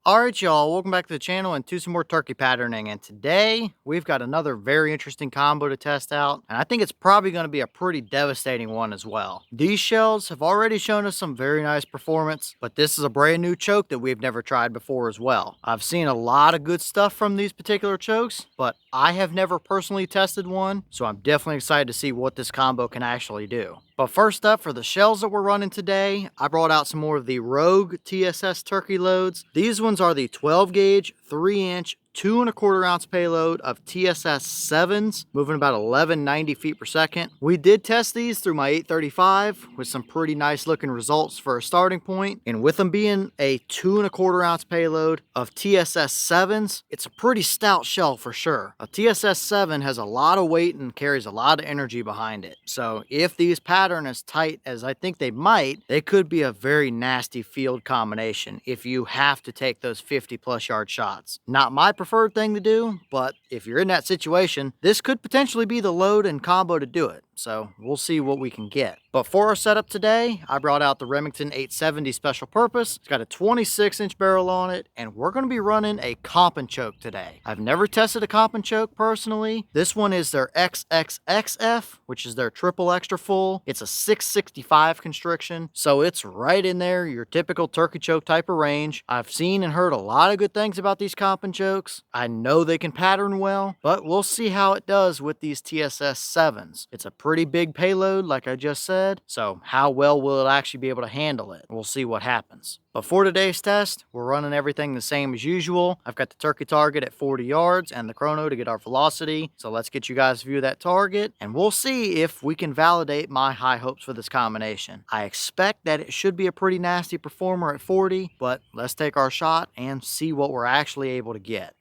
Alright y'all, welcome back to the channel and to some more turkey patterning, and today we've got another very interesting combo to test out, and I think it's probably going to be a pretty devastating one as well. These shells have already shown us some very nice performance, but this is a brand new choke that we've never tried before as well. I've seen a lot of good stuff from these particular chokes, but I have never personally tested one, so I'm definitely excited to see what this combo can actually do. But first up, for the shells that we're running today, I brought out some more of the Rogue TSS turkey loads. These ones are the 12 gauge, 3-inch, 2¼ ounce payload of TSS 7s, moving about 1190 feet per second. We did test these through my 835 with some pretty nice looking results for a starting point. And with them being a 2¼ ounce payload of TSS 7s, it's a pretty stout shell for sure. A TSS 7 has a lot of weight and carries a lot of energy behind it. So if these pattern as tight as I think they might, they could be a very nasty field combination if you have to take those 50+ yard shots. Not my preferred thing to do, but if you're in that situation, this could potentially be the load and combo to do it. So we'll see what we can get. But for our setup today, I brought out the Remington 870 Special Purpose. It's got a 26-inch barrel on it, and we're going to be running a Comp-N-Choke today. I've never tested a Comp-N-Choke personally. This one is their XXXF, which is their triple extra full. It's a 665 constriction, so it's right in there, your typical turkey choke type of range. I've seen and heard a lot of good things about these Comp-N-Chokes. I know they can pattern well, but we'll see how it does with these TSS 7s. It's a pretty big payload, like I just said, so how well will it actually be able to handle it? We'll see what happens. But for today's test, we're running everything the same as usual. I've got the turkey target at 40 yards and the chrono to get our velocity. So let's get you guys a view of that target, and we'll see if we can validate my high hopes for this combination. I expect that it should be a pretty nasty performer at 40, but let's take our shot and see what we're actually able to get.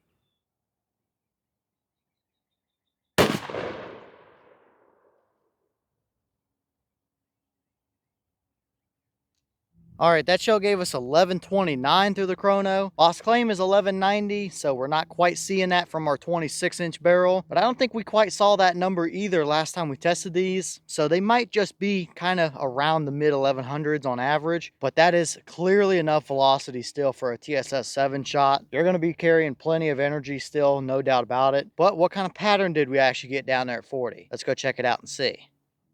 All right, that shell gave us 1129 through the chrono. Lost claim is 1190, so we're not quite seeing that from our 26-inch barrel, but I don't think we quite saw that number either last time we tested these, so they might just be kind of around the mid 1100s on average, but that is clearly enough velocity still for a TSS 7 shot. They're going to be carrying plenty of energy still, no doubt about it, but what kind of pattern did we actually get down there at 40? Let's go check it out and see.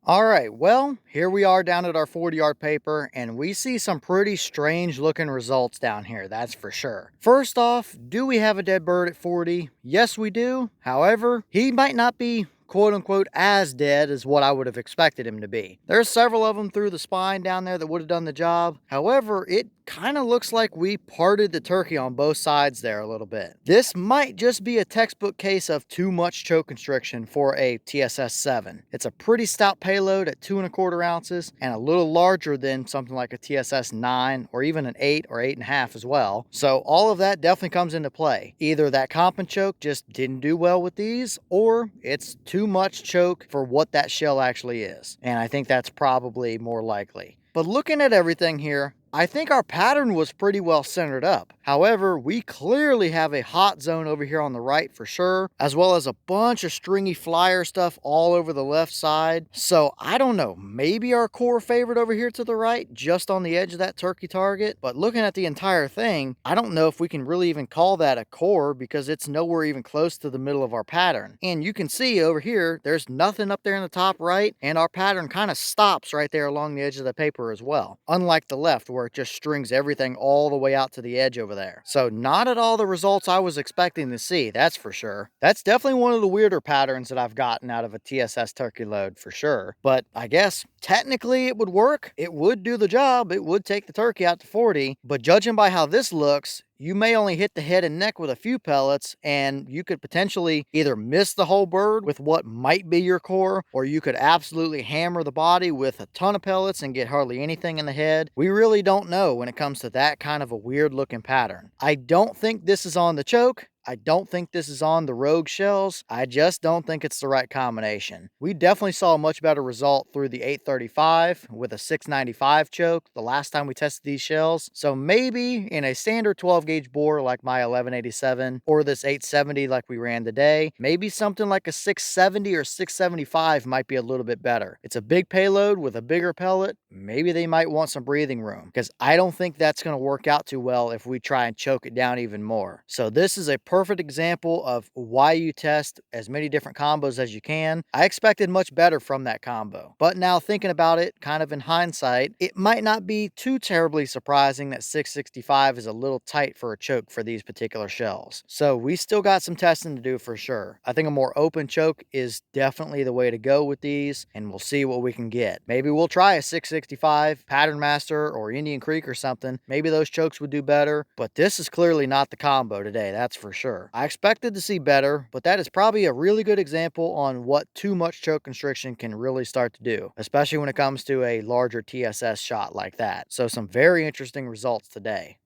All right, well, here we are down at our 40-yard paper, and we see some pretty strange looking results down here, that's for sure. First off, do we have a dead bird at 40? Yes, we do. However, he might not be quote unquote as dead as what I would have expected him to be. There's several of them through the spine down there that would have done the job. However, it kind of looks like we parted the turkey on both sides there a little bit. This might just be a textbook case of too much choke constriction for a TSS 7. It's a pretty stout payload at 2¼ ounces and a little larger than something like a TSS 9 or even an 8 or 8.5 as well. So all of that definitely comes into play. Either that Comp-N-Choke just didn't do well with these, or it's too much choke for what that shell actually is. And I think that's probably more likely. But looking at everything here, I think our pattern was pretty well centered up. However, we clearly have a hot zone over here on the right for sure, as well as a bunch of stringy flyer stuff all over the left side. So I don't know, maybe our core favorite over here to the right, just on the edge of that turkey target. But looking at the entire thing, I don't know if we can really even call that a core because it's nowhere even close to the middle of our pattern. And you can see over here, there's nothing up there in the top right, and our pattern kind of stops right there along the edge of the paper as well. Unlike the left, where it just strings everything all the way out to the edge over there. So not at all the results I was expecting to see, that's for sure. That's definitely one of the weirder patterns that I've gotten out of a TSS turkey load for sure. But I guess technically it would work. It would do the job. It would take the turkey out to 40. But judging by how this looks, you may only hit the head and neck with a few pellets, and you could potentially either miss the whole bird with what might be your core, or you could absolutely hammer the body with a ton of pellets and get hardly anything in the head. We really don't know when it comes to that kind of a weird looking pattern. I don't think this is on the choke. I don't think this is on the Rogue shells. I just don't think it's the right combination. We definitely saw a much better result through the 835 with a 695 choke the last time we tested these shells. So maybe in a standard 12 gauge bore like my 1187 or this 870 like we ran today, maybe something like a 670 or 675 might be a little bit better. It's a big payload with a bigger pellet. Maybe they might want some breathing room because I don't think that's going to work out too well if we try and choke it down even more. So this is a perfect example of why you test as many different combos as you can. I expected much better from that combo, but now thinking about it kind of in hindsight, it might not be too terribly surprising that 665 is a little tight for a choke for these particular shells. So we still got some testing to do for sure. I think a more open choke is definitely the way to go with these, and we'll see what we can get. Maybe we'll try a 665 Pattern Master or Indian Creek or something. Maybe those chokes would do better, but this is clearly not the combo today, that's for sure. I expected to see better, but that is probably a really good example on what too much choke constriction can really start to do, especially when it comes to a larger TSS shot like that. So some very interesting results today.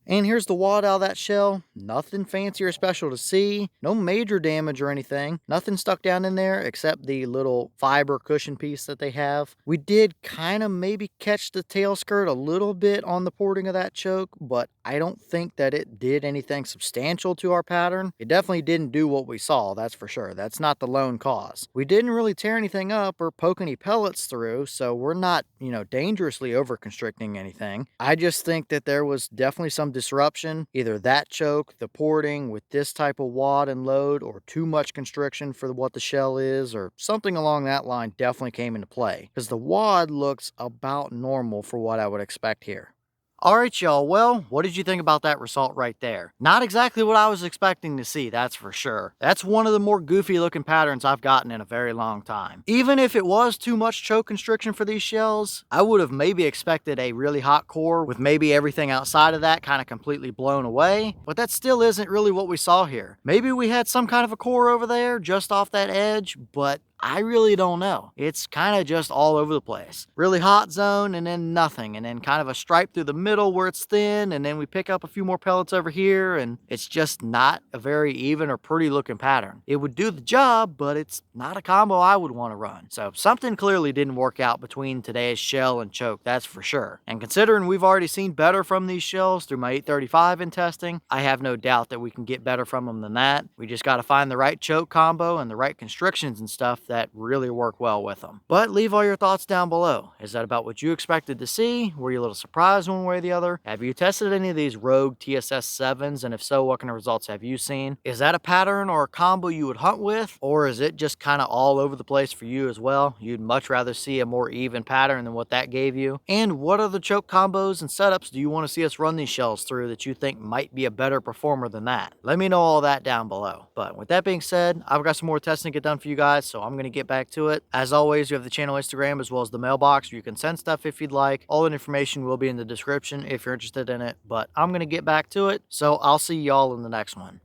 And here's the wad out of that shell. Nothing fancy or special to see. No major damage or anything. Nothing stuck down in there except the little fiber cushion piece that they have. We did kind of maybe catch the tail skirt a little bit on the porting of that choke, but I don't think that it did anything substantial to our pattern. It definitely didn't do what we saw, that's for sure. That's not the lone cause. We didn't really tear anything up or poke any pellets through, so we're not, dangerously over constricting anything. I just think that there was definitely some disruption, either that choke, the porting with this type of wad and load, or too much constriction for what the shell is, or something along that line definitely came into play, because the wad looks about normal for what I would expect here. Alright y'all, well, what did you think about that result right there? Not exactly what I was expecting to see, that's for sure. That's one of the more goofy looking patterns I've gotten in a very long time. Even if it was too much choke constriction for these shells, I would have maybe expected a really hot core with maybe everything outside of that kind of completely blown away, but that still isn't really what we saw here. Maybe we had some kind of a core over there just off that edge, but I really don't know. It's kind of just all over the place. Really hot zone and then nothing, and then kind of a stripe through the middle where it's thin, and then we pick up a few more pellets over here, and it's just not a very even or pretty looking pattern. It would do the job, but it's not a combo I would want to run. So something clearly didn't work out between today's shell and choke, that's for sure. And considering we've already seen better from these shells through my 835 in testing, I have no doubt that we can get better from them than that. We just got to find the right choke combo and the right constrictions and stuff that really work well with them. But leave all your thoughts down below. Is that about what you expected to see? Were you a little surprised one way or the other? Have you tested any of these Rogue TSS 7s? And if so, what kind of results have you seen? Is that a pattern or a combo you would hunt with? Or is it just kind of all over the place for you as well? You'd much rather see a more even pattern than what that gave you? And what other choke combos and setups do you want to see us run these shells through that you think might be a better performer than that? Let me know all that down below. But with that being said, I've got some more testing to get done for you guys, so I'm going to get back to it. As always, you have the channel Instagram as well as the mailbox where you can send stuff if you'd like. All the information will be in the description if you're interested in it, but I'm going to get back to it, so I'll see y'all in the next one.